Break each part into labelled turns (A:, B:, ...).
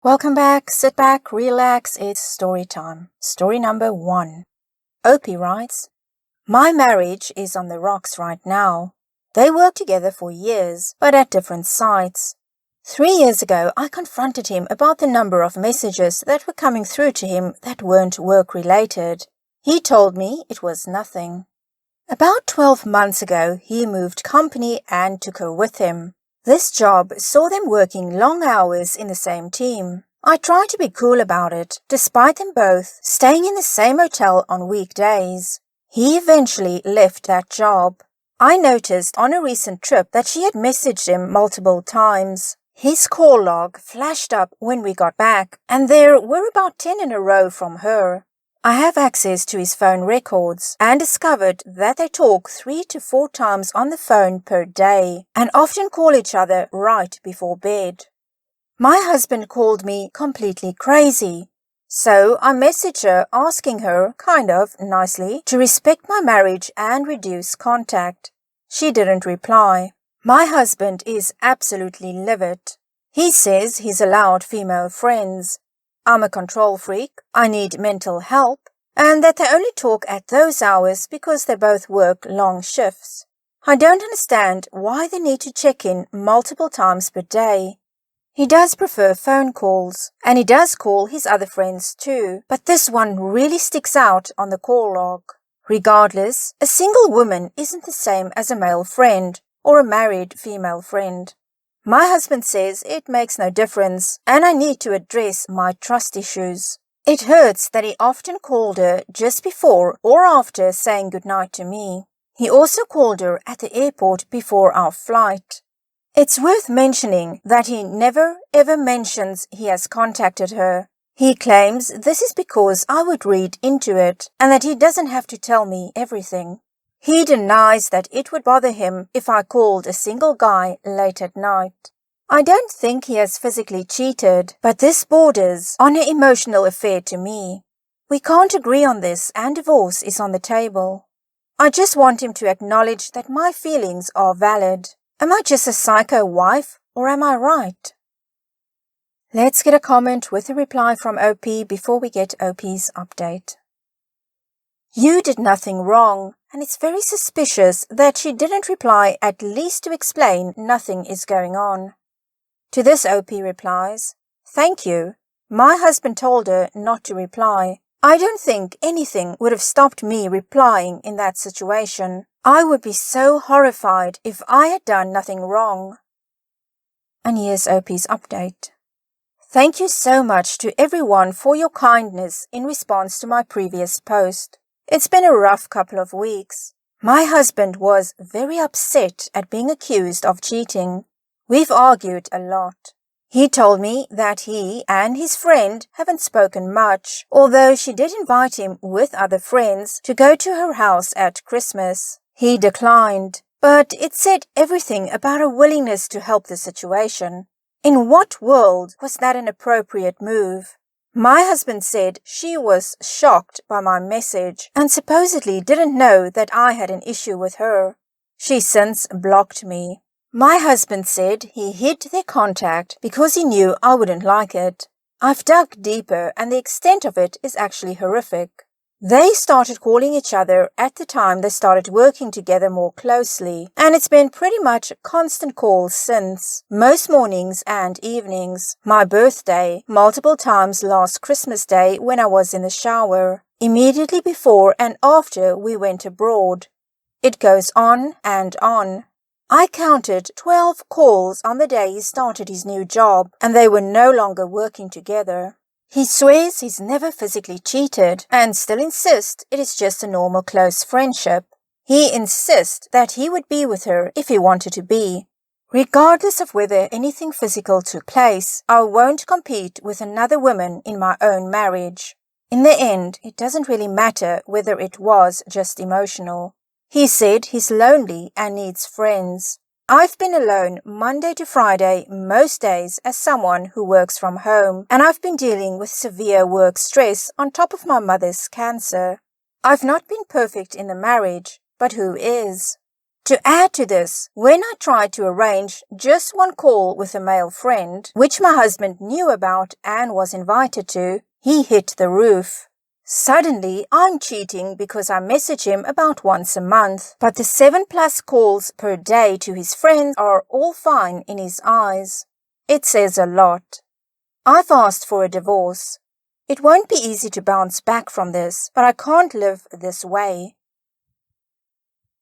A: Welcome back, sit back, relax, it's story time. Story number 1. Opie writes, My marriage is on the rocks right now. They worked together for years, but at different sites. 3 years ago, I confronted him about the number of messages that were coming through to him that weren't work-related. He told me it was nothing. About 12 months ago, he moved company and took her with him. This job saw them working long hours in the same team. I tried to be cool about it, despite them both staying in the same hotel on weekdays. He eventually left that job. I noticed on a recent trip that she had messaged him multiple times. His call log flashed up when we got back, and there were about 10 in a row from her. I have access to his phone records and discovered that they talk 3 to 4 times on the phone per day and often call each other right before bed. My husband called me completely crazy, so I messaged her asking her, kind of nicely, to respect my marriage and reduce contact. She didn't reply. My husband is absolutely livid. He says he's allowed female friends. I'm a control freak, I need mental help, and that they only talk at those hours because they both work long shifts. I don't understand why they need to check in multiple times per day. He does prefer phone calls, and he does call his other friends too, but this one really sticks out on the call log. Regardless, a single woman isn't the same as a male friend or a married female friend. My husband says it makes no difference, and I need to address my trust issues. It hurts that he often called her just before or after saying goodnight to me. He also called her at the airport before our flight. It's worth mentioning that he never ever mentions he has contacted her. He claims this is because I would read into it and that he doesn't have to tell me everything. He denies that it would bother him if I called a single guy late at night. I don't think he has physically cheated, but this borders on an emotional affair to me. We can't agree on this and divorce is on the table. I just want him to acknowledge that my feelings are valid. Am I just a psycho wife or am I right? Let's get a comment with a reply from OP before we get OP's update. You did nothing wrong, and it's very suspicious that she didn't reply at least to explain nothing is going on. To this OP replies, Thank you. My husband told her not to reply. I don't think anything would have stopped me replying in that situation. I would be so horrified if I had done nothing wrong. And here's OP's update. Thank you so much to everyone for your kindness in response to my previous post. It's been a rough couple of weeks. My husband was very upset at being accused of cheating. We've argued a lot. He told me that he and his friend haven't spoken much, although she did invite him with other friends to go to her house at Christmas. He declined, but it said everything about a willingness to help the situation. In what world was that an appropriate move? My husband said she was shocked by my message and supposedly didn't know that I had an issue with her. She since blocked me. My husband said he hid their contact because he knew I wouldn't like it. I've dug deeper and the extent of it is actually horrific. They started calling each other at the time they started working together more closely, and it's been pretty much constant calls since, most mornings and evenings, my birthday, multiple times last Christmas Day when I was in the shower, immediately before and after we went abroad. It goes on and on. I counted 12 calls on the day he started his new job, and they were no longer working together. He swears he's never physically cheated and still insists it is just a normal close friendship. He insists that he would be with her if he wanted to be. Regardless of whether anything physical took place, I won't compete with another woman in my own marriage. In the end, it doesn't really matter whether it was just emotional. He said he's lonely and needs friends. I've been alone Monday to Friday most days as someone who works from home, and I've been dealing with severe work stress on top of my mother's cancer. I've not been perfect in the marriage, but who is? To add to this, when I tried to arrange just one call with a male friend, which my husband knew about and was invited to, he hit the roof. Suddenly, I'm cheating because I message him about once a month, but the 7+ calls per day to his friends are all fine in his eyes. It says a lot. I've asked for a divorce. It won't be easy to bounce back from this, but I can't live this way.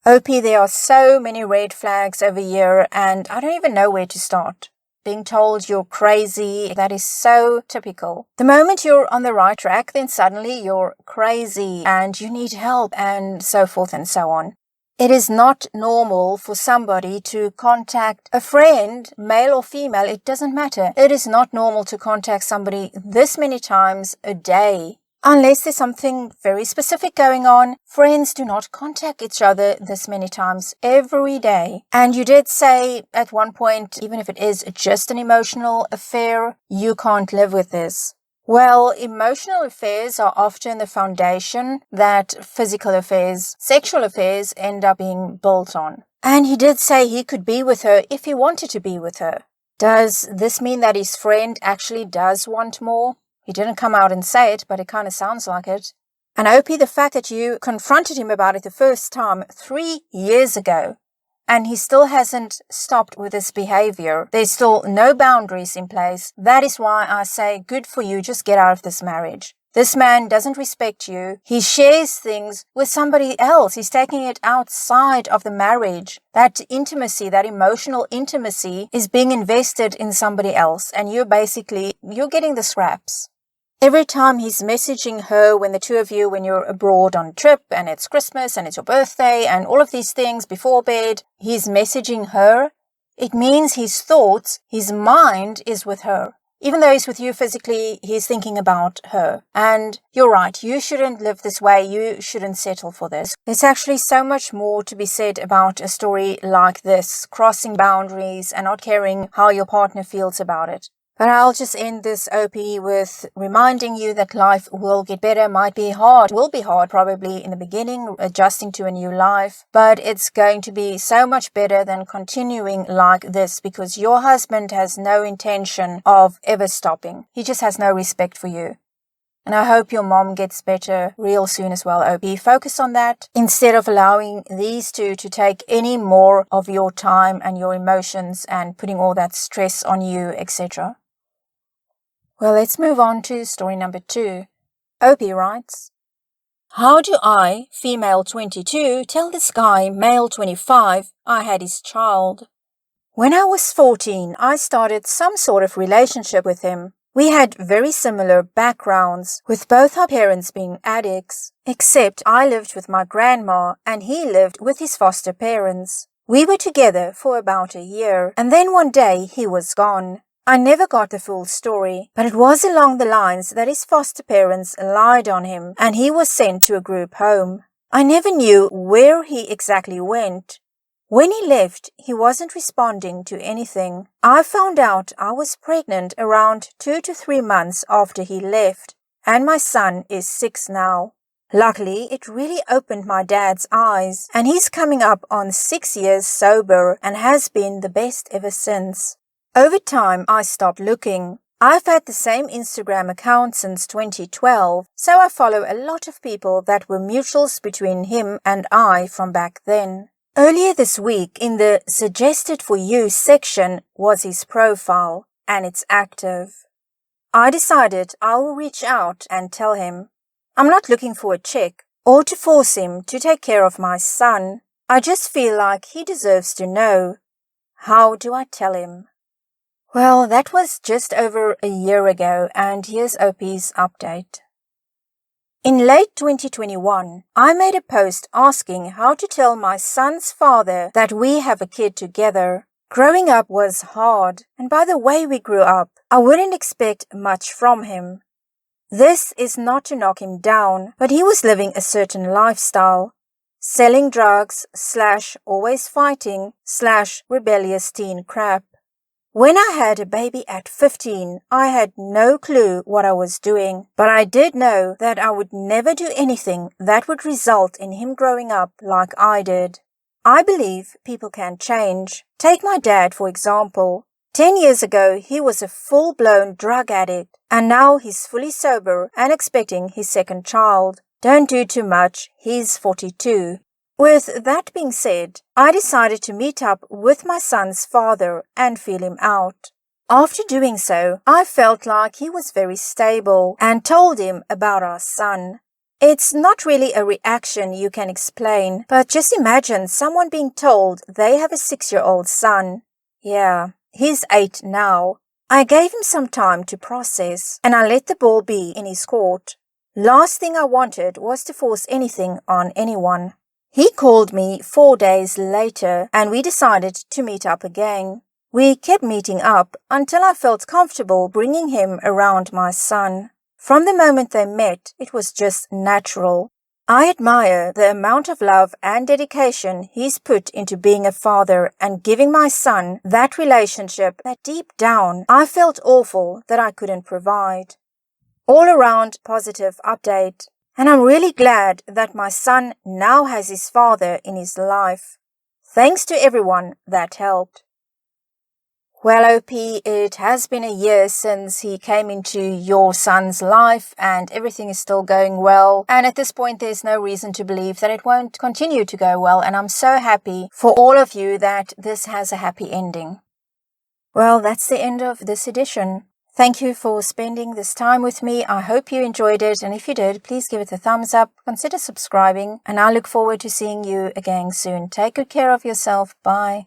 A: OP, there are so many red flags over here and I don't even know where to start. Being told you're crazy, that is so typical. The moment you're on the right track, then suddenly you're crazy and you need help and so forth and so on. It is not normal for somebody to contact a friend, male or female, it doesn't matter. It is not normal to contact somebody this many times a day. Unless there's something very specific going on, friends do not contact each other this many times every day. And you did say at one point, even if it is just an emotional affair, you can't live with this. Well, emotional affairs are often the foundation that physical affairs, sexual affairs end up being built on. And he did say he could be with her if he wanted to be with her. Does this mean that his friend actually does want more? He didn't come out and say it, but it kind of sounds like it. And OP, the fact that you confronted him about it the first time 3 years ago, and he still hasn't stopped with his behavior. There's still no boundaries in place. That is why I say, good for you, just get out of this marriage. This man doesn't respect you. He shares things with somebody else. He's taking it outside of the marriage. That intimacy, that emotional intimacy is being invested in somebody else. And you're getting the scraps. Every time he's messaging her when you're abroad on a trip and it's Christmas and it's your birthday and all of these things before bed, he's messaging her. It means his thoughts, his mind is with her. Even though he's with you physically, he's thinking about her. And you're right, you shouldn't live this way. You shouldn't settle for this. There's actually so much more to be said about a story like this, crossing boundaries and not caring how your partner feels about it. But I'll just end this OP with reminding you that life will get better, will be hard probably in the beginning, adjusting to a new life, but it's going to be so much better than continuing like this because your husband has no intention of ever stopping. He just has no respect for you. And I hope your mom gets better real soon as well, OP. Focus on that instead of allowing these two to take any more of your time and your emotions and putting all that stress on you, etc. Well, let's move on to story number 2. Opie writes, how do I, female 22, tell this guy, male 25, I had his child? When I was 14, I started some sort of relationship with him. We had very similar backgrounds, with both our parents being addicts, except I lived with my grandma and he lived with his foster parents. We were together for about a year, and then one day he was gone. I never got the full story, but it was along the lines that his foster parents lied on him and he was sent to a group home. I never knew where he exactly went. When he left, he wasn't responding to anything. I found out I was pregnant around 2 to 3 months after he left, and my son is 6 now. Luckily, it really opened my dad's eyes, and he's coming up on 6 years sober and has been the best ever since. Over time, I stopped looking. I've had the same Instagram account since 2012, so I follow a lot of people that were mutuals between him and I from back then. Earlier this week, in the Suggested for You section was his profile, and it's active. I decided I will reach out and tell him. I'm not looking for a check or to force him to take care of my son. I just feel like he deserves to know. How do I tell him? Well, that was just over a year ago, and here's OP's update. In late 2021, I made a post asking how to tell my son's father that we have a kid together. Growing up was hard, and by the way we grew up, I wouldn't expect much from him. This is not to knock him down, but he was living a certain lifestyle. Selling drugs / always fighting / rebellious teen crap. When I had a baby at 15, I had no clue what I was doing, but I did know that I would never do anything that would result in him growing up like I did. I believe people can change. Take my dad, for example. 10 years ago, he was a full-blown drug addict, and now he's fully sober and expecting his second child. Don't do too much, he's 42. With that being said, I decided to meet up with my son's father and feel him out. After doing so, I felt like he was very stable and told him about our son. It's not really a reaction you can explain, but just imagine someone being told they have a 6-year-old son. Yeah, he's 8 now. I gave him some time to process, and I let the ball be in his court. Last thing I wanted was to force anything on anyone. He called me 4 days later, and we decided to meet up again. We kept meeting up until I felt comfortable bringing him around my son. From the moment they met, it was just natural. I admire the amount of love and dedication he's put into being a father and giving my son that relationship that deep down I felt awful that I couldn't provide. All around positive update, and I'm really glad that my son now has his father in his life. Thanks to everyone that helped. Well, OP, it has been a year since he came into your son's life and everything is still going well. And at this point, there's no reason to believe that it won't continue to go well. And I'm so happy for all of you that this has a happy ending. Well, that's the end of this edition. Thank you for spending this time with me. I hope you enjoyed it. And if you did, please give it a thumbs up, consider subscribing, and I look forward to seeing you again soon. Take good care of yourself. Bye.